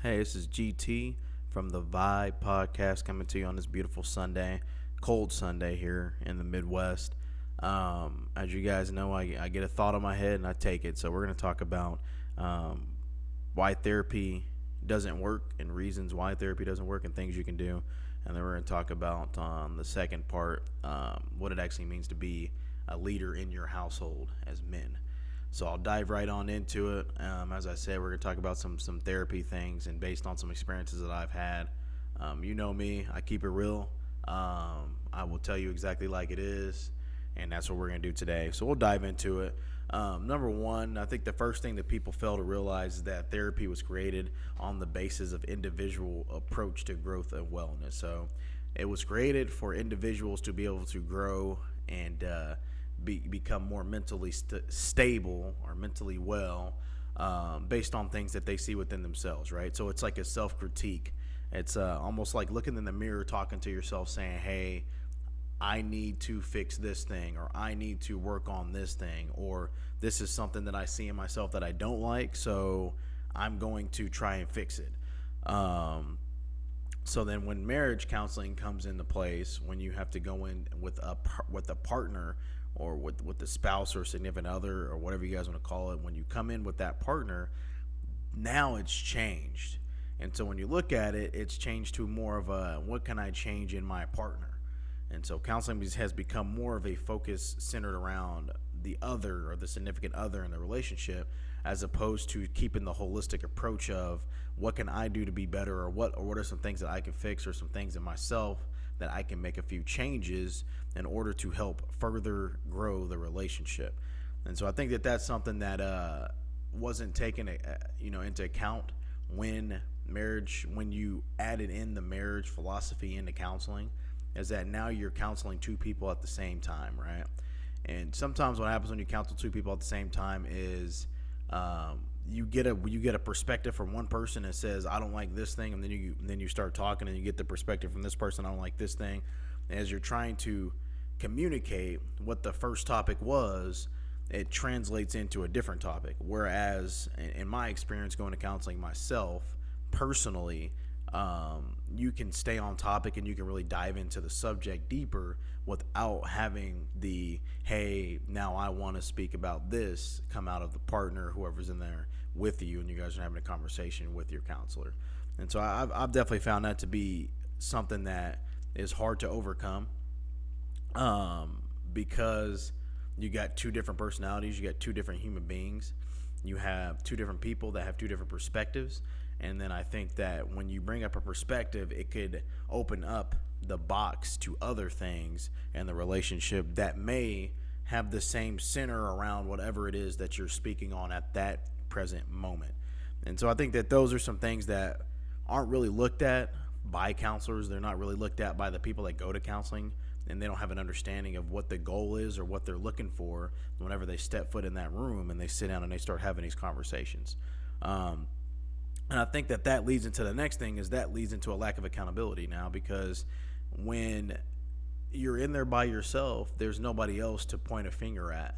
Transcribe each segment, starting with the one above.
Hey, this is GT from the Vibe Podcast coming to you on this beautiful Sunday, cold Sunday here in the Midwest. As you guys know, I get a thought on my head and I take it. So we're going to talk about um, why therapy doesn't work and reasons why therapy doesn't work and things you can do. And then we're going to talk about the second part, what it actually means to be a leader in your household as men. So I'll dive right on into it. As I said, we're going to talk about some therapy things and based on some experiences that I've had. You know me, I keep it real. I will tell you exactly like it is, and that's what we're going to do today. So we'll dive into it. Number one, I think the first thing that people fail to realize is that therapy was created on the basis of individual approach to growth and wellness. So it was created for individuals to be able to grow and become more mentally stable or mentally well based on things that they see within themselves, right? So it's like a self-critique. It's almost like looking in the mirror, talking to yourself, saying, hey, I need to fix this thing, or I need to work on this thing, or this is something that I see in myself that I don't like, so I'm going to try and fix it. So then when marriage counseling comes into place, when you have to go in with a partner or with the spouse or significant other or whatever you guys want to call it, when you come in with that partner, now it's changed. And so when you look at it, it's changed to more of a, what can I change in my partner? And so counseling has become more of a focus centered around the other or the significant other in the relationship, as opposed to keeping the holistic approach of what can I do to be better, or what are some things that I can fix, or some things in myself that I can make a few changes in order to help further grow the relationship. And so I think that that's something that wasn't taken into account when you added in the marriage philosophy into counseling, is that now you're counseling two people at the same time, right? And sometimes what happens when you counsel two people at the same time is you get a perspective from one person that says, I don't like this thing, and then you start talking and you get the perspective from this person, I don't like this thing. And as you're trying to communicate what the first topic was, it translates into a different topic. Whereas in my experience going to counseling myself personally, you can stay on topic and you can really dive into the subject deeper without having the, hey, now I want to speak about this, come out of the partner, whoever's in there with you, and you guys are having a conversation with your counselor. And so I've definitely found that to be something that is hard to overcome, because you got two different personalities, you got two different human beings, you have two different people that have two different perspectives. And then I think that when you bring up a perspective, it could open up the box to other things in the relationship that may have the same center around whatever it is that you're speaking on at that present moment. And so I think that those are some things that aren't really looked at by counselors. They're not really looked at by the people that go to counseling, and they don't have an understanding of what the goal is or what they're looking for whenever they step foot in that room and they sit down and they start having these conversations. And I think that leads into the next thing, is that leads into a lack of accountability now, because when you're in there by yourself, there's nobody else to point a finger at.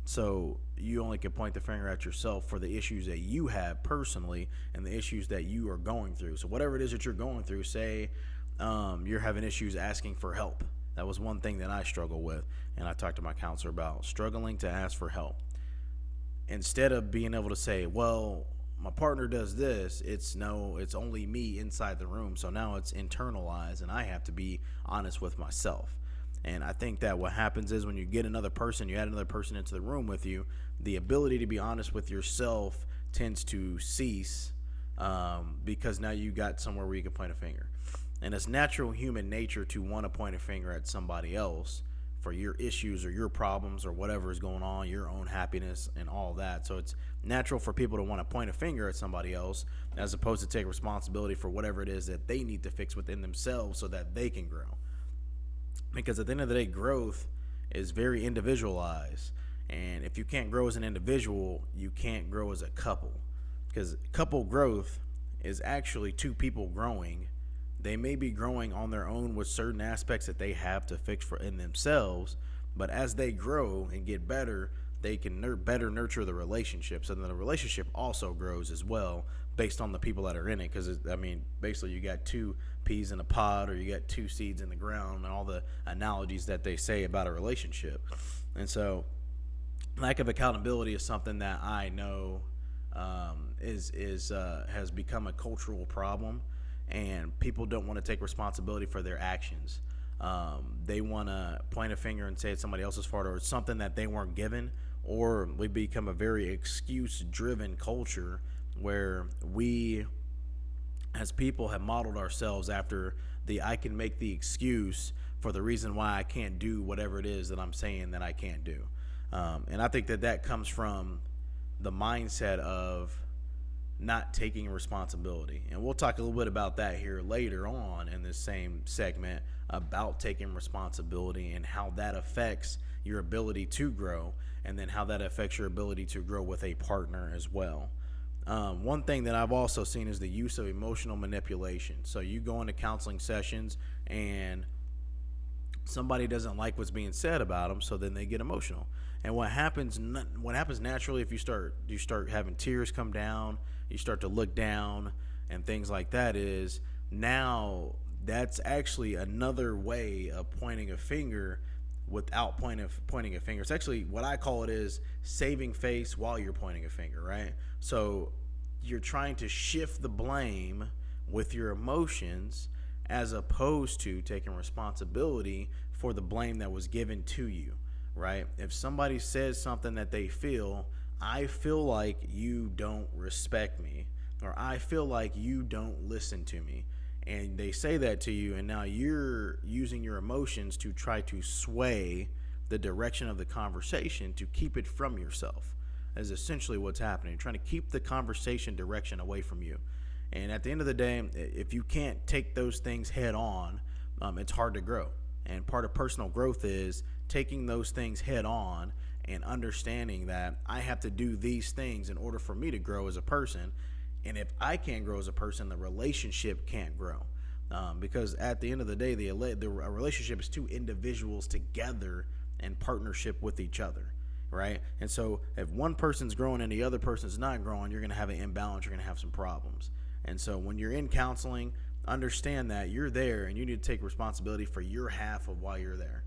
So you only can point the finger at yourself for the issues that you have personally and the issues that you are going through. So whatever it is that you're going through, say you're having issues asking for help. That was one thing that I struggle with, and I talked to my counselor about struggling to ask for help. Instead of being able to say, well, my partner does this, it's only me inside the room, so now it's internalized and I have to be honest with myself. And I think that what happens is when you add another person into the room with you, the ability to be honest with yourself tends to cease, because now you got somewhere where you can point a finger. And it's natural human nature to want to point a finger at somebody else for your issues or your problems or whatever is going on, your own happiness and all that. So it's natural for people to want to point a finger at somebody else as opposed to take responsibility for whatever it is that they need to fix within themselves so that they can grow. Because at the end of the day, growth is very individualized. And if you can't grow as an individual, you can't grow as a couple. Because couple growth is actually two people growing. They may be growing on their own with certain aspects that they have to fix in themselves, but as they grow and get better, they can better nurture the relationship, so then the relationship also grows as well based on the people that are in it. Because I mean, basically, you got two peas in a pod, or you got two seeds in the ground, and all the analogies that they say about a relationship. And so, lack of accountability is something that I know is has become a cultural problem, and people don't want to take responsibility for their actions. They want to point a finger and say it's somebody else's fault, or it's something that they weren't given, or we become a very excuse-driven culture where we, as people, have modeled ourselves after the I can make the excuse for the reason why I can't do whatever it is that I'm saying that I can't do. And I think that that comes from the mindset of not taking responsibility. And we'll talk a little bit about that here later on in this same segment, about taking responsibility and how that affects your ability to grow, and then how that affects your ability to grow with a partner as well. One thing that I've also seen is the use of emotional manipulation. So you go into counseling sessions and somebody doesn't like what's being said about them, so then they get emotional. And what happens naturally, if you start having tears come down, you start to look down and things like that, is now that's actually another way of pointing a finger without pointing a finger. It's actually, what I call it, is saving face while you're pointing a finger, right? So you're trying to shift the blame with your emotions, as opposed to taking responsibility for the blame that was given to you, right? If somebody says something that they feel, I feel like you don't respect me, or I feel like you don't listen to me, and they say that to you, and now you're using your emotions to try to sway the direction of the conversation to keep it from yourself, is essentially what's happening. You're trying to keep the conversation direction away from you. And at the end of the day, if you can't take those things head on, it's hard to grow. And part of personal growth is taking those things head on and understanding that I have to do these things in order for me to grow as a person. And if I can't grow as a person, the relationship can't grow. Because at the end of the day, a relationship is two individuals together in partnership with each other, right? And so if one person's growing and the other person's not growing, you're going to have an imbalance. You're going to have some problems. And so when you're in counseling, understand that you're there and you need to take responsibility for your half of why you're there,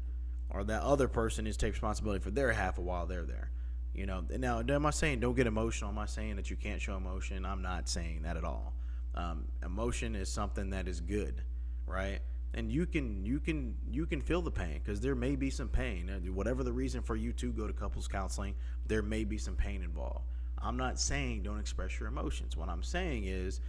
or that other person needs to take responsibility for their half of while they're there. You know, now, am I saying don't get emotional? Am I saying that you can't show emotion? I'm not saying that at all. Emotion is something that is good, right? And you can feel the pain, because there may be some pain. Whatever the reason for you to go to couples counseling, there may be some pain involved. I'm not saying don't express your emotions. What I'm saying is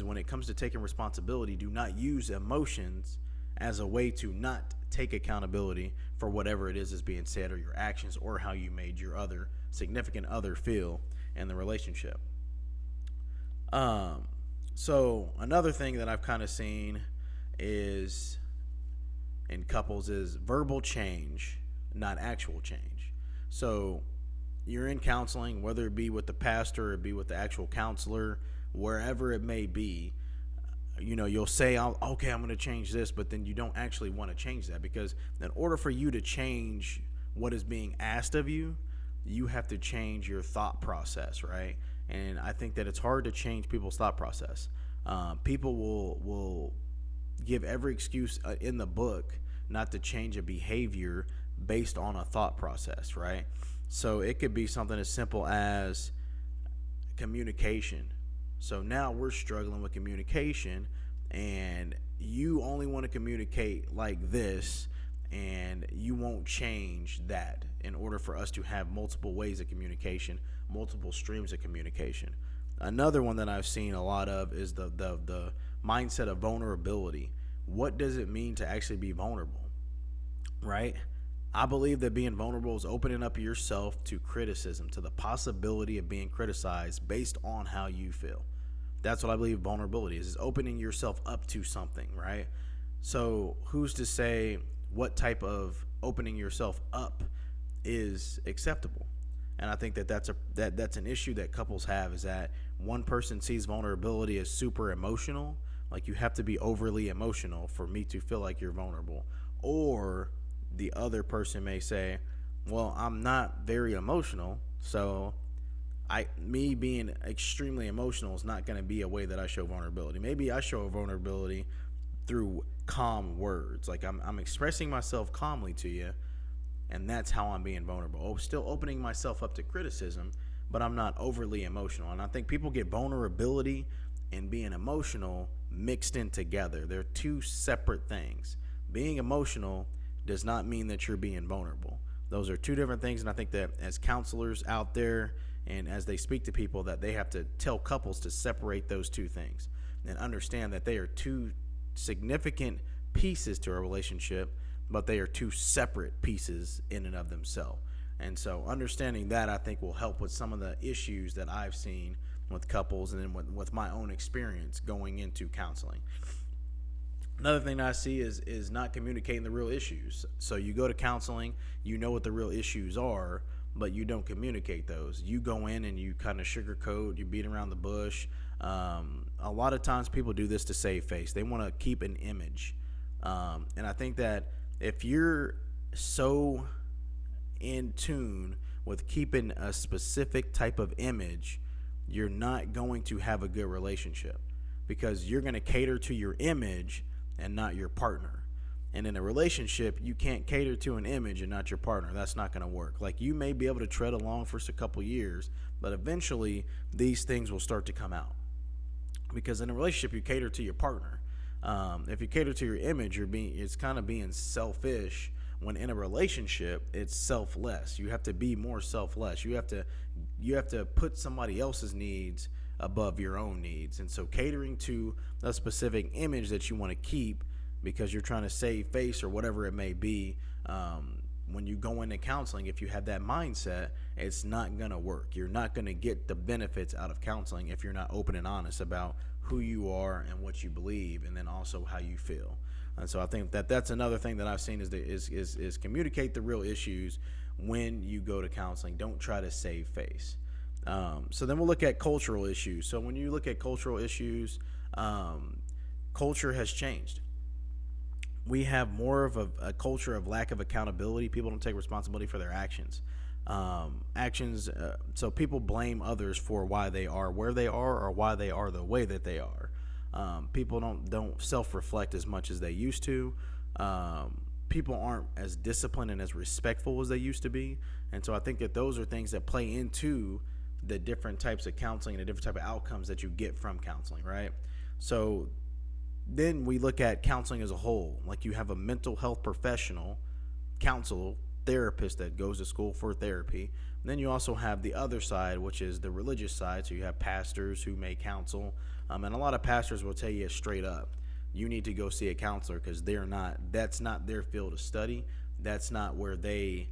when it comes to taking responsibility, do not use emotions as a way to not take accountability for whatever it is being said, or your actions, or how you made your other significant other feel in the relationship. So another thing that I've kind of seen is in couples is verbal change, not actual change. So you're in counseling, whether it be with the pastor or it be with the actual counselor, wherever it may be, you know, you'll say, okay, I'm going to change this, but then you don't actually want to change that, because in order for you to change what is being asked of you, you have to change your thought process, right? And I think that it's hard to change people's thought process. People will give every excuse in the book not to change a behavior based on a thought process, right? So it could be something as simple as communication. So now we're struggling with communication, and you only want to communicate like this, and you won't change that in order for us to have multiple ways of communication, multiple streams of communication. Another one that I've seen a lot of is the mindset of vulnerability. What does it mean to actually be vulnerable, right? I believe that being vulnerable is opening up yourself to criticism, to the possibility of being criticized based on how you feel. That's what I believe vulnerability is opening yourself up to something, right? So who's to say what type of opening yourself up is acceptable? And I think that that's an issue that couples have, is that one person sees vulnerability as super emotional, like you have to be overly emotional for me to feel like you're vulnerable. Or the other person may say, Well, I'm not very emotional, so me being extremely emotional is not going to be a way that I show vulnerability. Maybe I show vulnerability through calm words. Like I'm expressing myself calmly to you, and that's how I'm being vulnerable. Oh, still opening myself up to criticism, but I'm not overly emotional. And I think people get vulnerability and being emotional mixed in together. They're two separate things. Being emotional does not mean that you're being vulnerable. Those are two different things, and I think that as counselors out there and as they speak to people, that they have to tell couples to separate those two things and understand that they are two significant pieces to a relationship, but they are two separate pieces in and of themselves. And so understanding that, I think, will help with some of the issues that I've seen with couples and then with my own experience going into counseling. Another thing that I see is not communicating the real issues. So you go to counseling, you know what the real issues are, but you don't communicate those. You go in and you kind of sugarcoat, you beat around the bush. A lot of times people do this to save face. They want to keep an image. And I think that if you're so in tune with keeping a specific type of image, you're not going to have a good relationship because you're going to cater to your image and not your partner. And in a relationship, you can't cater to an image and not your partner. That's not going to work. Like, you may be able to tread along for a couple years, but eventually these things will start to come out. Because in a relationship, you cater to your partner. If you cater to your image, it's kind of being selfish. When in a relationship, it's selfless. You have to be more selfless. You have to put somebody else's needs above your own needs. And so catering to a specific image that you want to keep because you're trying to save face or whatever it may be, when you go into counseling, if you have that mindset, it's not going to work. You're not going to get the benefits out of counseling if you're not open and honest about who you are and what you believe, and then also how you feel. And so I think that that's another thing that I've seen is communicate the real issues when you go to counseling. Don't try to save face. So then we'll look at cultural issues. So when you look at cultural issues, culture has changed. We have more of a culture of lack of accountability. People don't take responsibility for their actions. So people blame others for why they are where they are or why they are the way that they are. People don't self-reflect as much as they used to. People aren't as disciplined and as respectful as they used to be. And so I think that those are things that play into the different types of counseling and the different type of outcomes that you get from counseling, right? So then we look at counseling as a whole. Like, you have a mental health professional, therapist that goes to school for therapy. And then you also have the other side, which is the religious side. So you have pastors who may counsel. And a lot of pastors will tell you straight up, you need to go see a counselor because that's not their field of study. That's not where they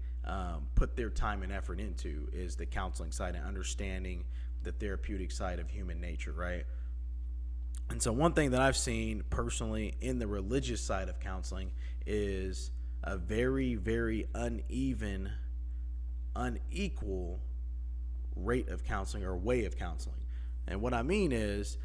put their time and effort into, is the counseling side and understanding the therapeutic side of human nature, right? And so one thing that I've seen personally in the religious side of counseling is a very, very unequal rate of counseling or way of counseling. And what I mean is,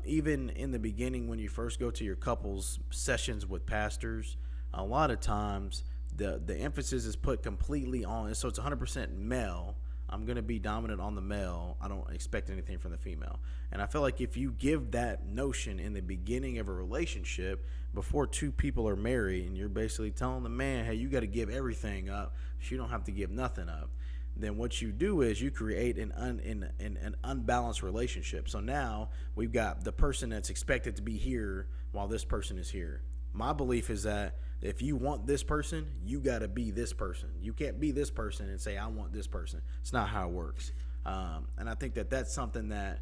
even in the beginning, when you first go to your couples sessions with pastors, a lot of times the emphasis is put completely on, so it's 100% male. I'm going to be dominant on the male. I don't expect anything from the female. And I feel like if you give that notion in the beginning of a relationship, before two people are married, and you're basically telling the man, hey, you got to give everything up, so you don't have to give nothing up, then what you do is you create an unbalanced relationship. So now we've got the person that's expected to be here while this person is here. My belief is that if you want this person, you got to be this person. You can't be this person and say, I want this person. It's not how it works. And I think that that's something that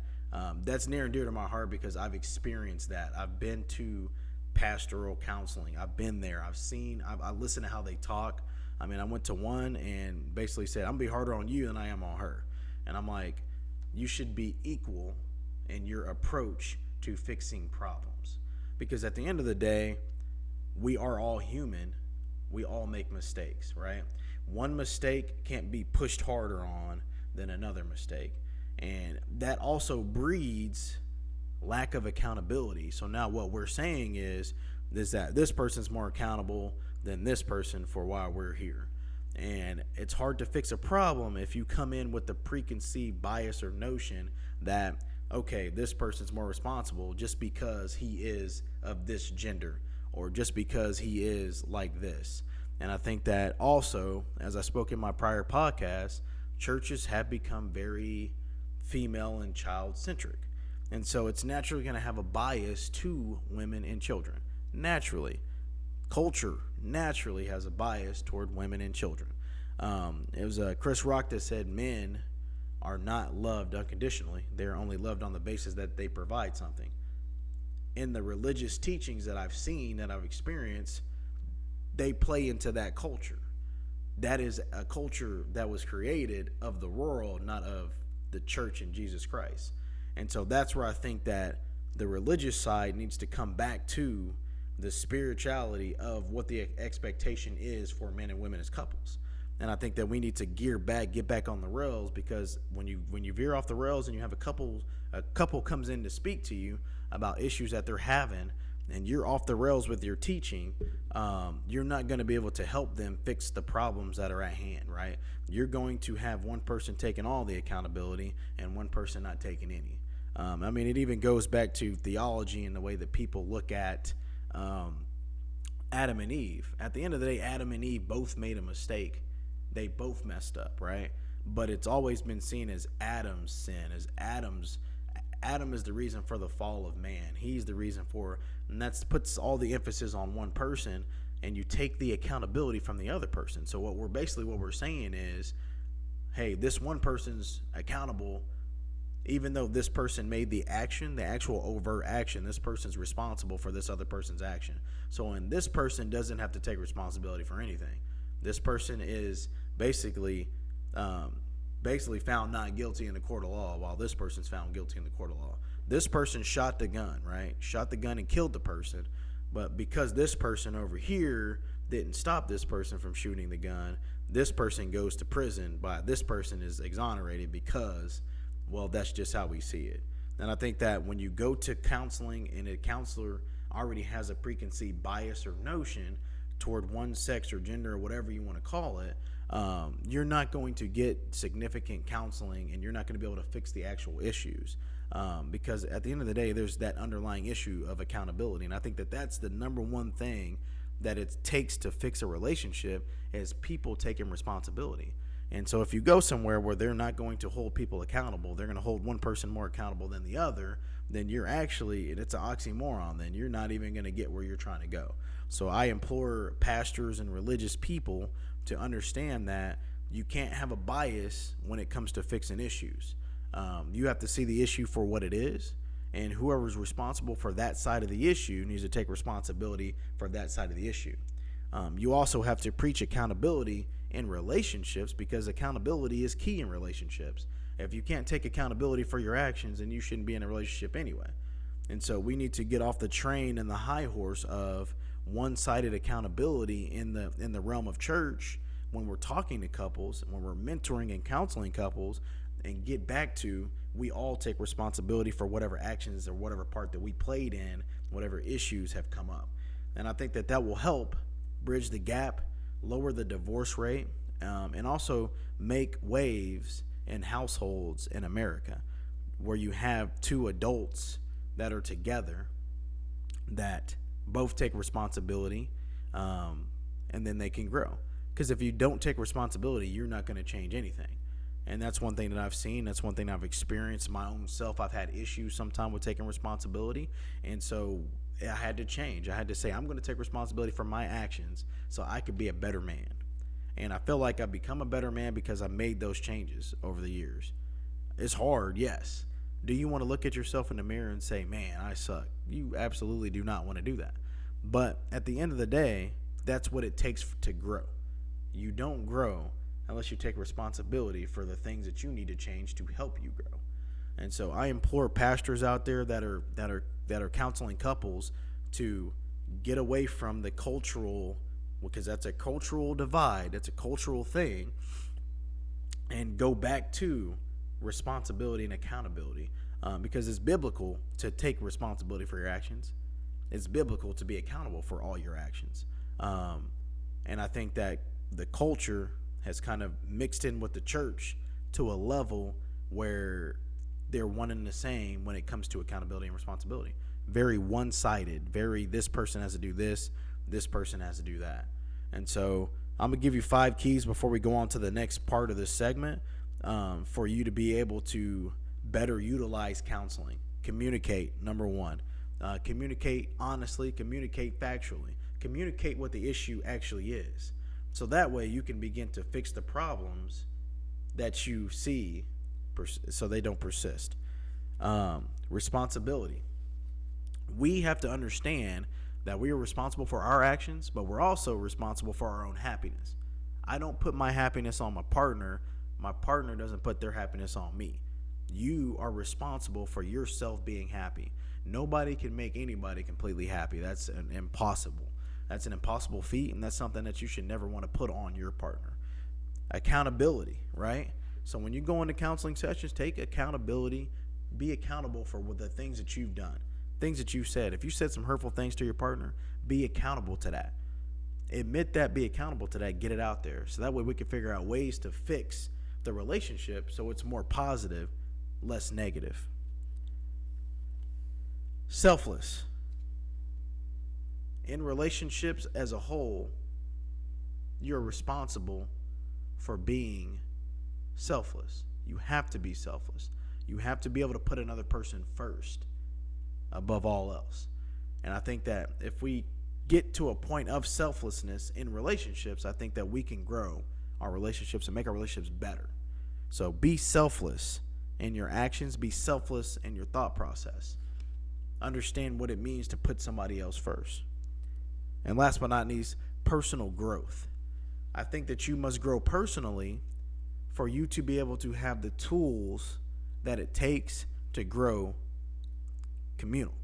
that's near and dear to my heart because I've experienced that. I've been to pastoral counseling. I've been there. I listened to how they talk. I mean, I went to one and basically said, I'm going to be harder on you than I am on her. And I'm like, you should be equal in your approach to fixing problems. Because at the end of the day, we are all human. We all make mistakes, right? One mistake can't be pushed harder on than another mistake. And that also breeds lack of accountability. So now what we're saying is that this person's more accountable than this person for why we're here. And it's hard to fix a problem if you come in with the preconceived bias or notion that, okay, this person's more responsible just because he is of this gender or just because he is like this. And I think that also, as I spoke in my prior podcast, churches have become very female and child centric. And so it's naturally going to have a bias to women and children. Naturally. Culture naturally has a bias toward women and children. It was Chris Rock that said men are not loved unconditionally. They're only loved on the basis that they provide something. In the religious teachings that I've seen, that I've experienced, they play into that culture. That is a culture that was created of the world, not of the church and Jesus Christ. And so that's where I think that the religious side needs to come back to the spirituality of what the expectation is for men and women as couples. And I think that we need to get back on the rails, because when you veer off the rails and you have a couple comes in to speak to you about issues that they're having, and you're off the rails with your teaching, you're not going to be able to help them fix the problems that are at hand, right? You're going to have one person taking all the accountability and one person not taking any. I mean, it even goes back to theology and the way that people look at Adam and Eve. At the end of the day, Adam and Eve both made a mistake. They both messed up, right? But it's always been seen as Adam's sin, as Adam is the reason for the fall of man. He's the reason for, and that puts all the emphasis on one person, and you take the accountability from the other person. So what we're saying is, hey, this one person's accountable, even though this person made the action, the actual overt action. This person's responsible for this other person's action. So when this person doesn't have to take responsibility for anything, this person is basically found not guilty in the court of law, while this person's found guilty in the court of law. This person shot the gun, right? Shot the gun and killed the person. But because this person over here didn't stop this person from shooting the gun, this person goes to prison, but this person is exonerated because, well, that's just how we see it. And I think that when you go to counseling and a counselor already has a preconceived bias or notion toward one sex or gender or whatever you want to call it, you're not going to get significant counseling, and you're not going to be able to fix the actual issues, because at the end of the day, there's that underlying issue of accountability. And I think that that's the number one thing that it takes to fix a relationship, is people taking responsibility. And so if you go somewhere where they're not going to hold people accountable, they're going to hold one person more accountable than the other, then it's an oxymoron. Then you're not even going to get where you're trying to go. So I implore pastors and religious people to understand that you can't have a bias when it comes to fixing issues. You have to see the issue for what it is, and whoever's responsible for that side of the issue needs to take responsibility for that side of the issue. You also have to preach accountability in relationships, because accountability is key in relationships. If you can't take accountability for your actions, then you shouldn't be in a relationship anyway. And so we need to get off the train and the high horse of one-sided accountability in the realm of church when we're talking to couples, when we're mentoring and counseling couples, and get back to, we all take responsibility for whatever actions or whatever part that we played in, whatever issues have come up. And I think that will help bridge the gap, lower the divorce rate, and also make waves in households in America where you have two adults that are together that both take responsibility, and then they can grow. Because if you don't take responsibility, you're not going to change anything. And that's one thing that I've seen. That's one thing I've experienced my own self. I've had issues sometimes with taking responsibility. And so I had to change. I had to say, I'm going to take responsibility for my actions so I could be a better man. And I feel like I've become a better man because I made those changes over the years. It's hard, yes. Do you want to look at yourself in the mirror and say, man, I suck? You absolutely do not want to do that. But at the end of the day, that's what it takes to grow. You don't grow unless you take responsibility for the things that you need to change to help you grow. And so I implore pastors out there that are counseling couples to get away from the cultural, because that's a cultural divide, that's a cultural thing, and go back to responsibility and accountability, because it's biblical to take responsibility for your actions. It's biblical to be accountable for all your actions. And I think that the culture has kind of mixed in with the church to a level where they're one and the same when it comes to accountability and responsibility. Very one-sided, very this person has to do this person has to do that. And so I'm going to give you 5 keys before we go on to the next part of this segment, for you to be able to better utilize counseling. Communicate, number 1. Communicate honestly, communicate factually, communicate what the issue actually is. So that way you can begin to fix the problems that you see so they don't persist. Responsibility. We have to understand that we are responsible for our actions, but we're also responsible for our own happiness. I don't put my happiness on my partner. My partner doesn't put their happiness on me. You are responsible for yourself being happy. Nobody can make anybody completely happy. That's impossible. That's an impossible feat, and that's something that you should never want to put on your partner. Accountability, right? So when you go into counseling sessions, take accountability. Be accountable for the things that you've done, things that you've said. If you said some hurtful things to your partner, be accountable to that. Admit that, be accountable to that, get it out there. So that way we can figure out ways to fix the relationship so it's more positive, less negative. Selfless. In relationships as a whole, you're responsible for being selfless. You have to be selfless. You have to be able to put another person first above all else. And I think that if we get to a point of selflessness in relationships, I think that we can grow our relationships and make our relationships better. So be selfless in your actions, be selfless in your thought process. Understand what it means to put somebody else first. And last but not least, personal growth. I think that you must grow personally for you to be able to have the tools that it takes to grow communal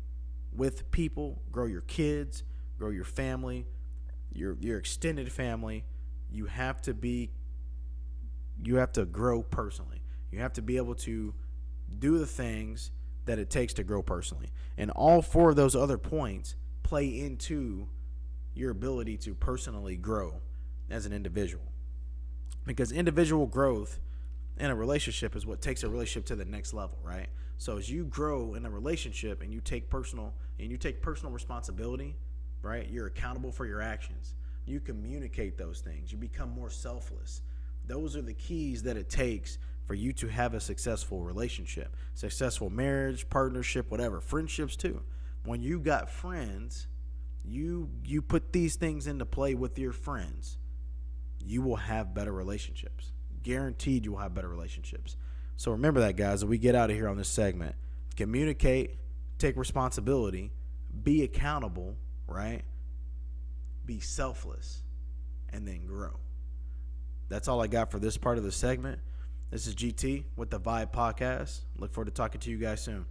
with people, grow your kids, grow your family, your extended family. You have to grow personally. You have to be able to do the things that it takes to grow personally. And all 4 of those other points play into your ability to personally grow as an individual. Because individual growth in a relationship is what takes a relationship to the next level, right? So as you grow in a relationship and you take personal responsibility, right? You're accountable for your actions. You communicate those things. You become more selfless. Those are the keys that it takes for you to have a successful relationship, successful marriage, partnership, whatever, friendships too. When you got friends, you put these things into play with your friends, you will have better relationships. Guaranteed you will have better relationships. So remember that, guys, as we get out of here on this segment. Communicate, take responsibility, be accountable, right? Be selfless, and then grow. That's all I got for this part of the segment. This is GT with the Vibe Podcast. Look forward to talking to you guys soon.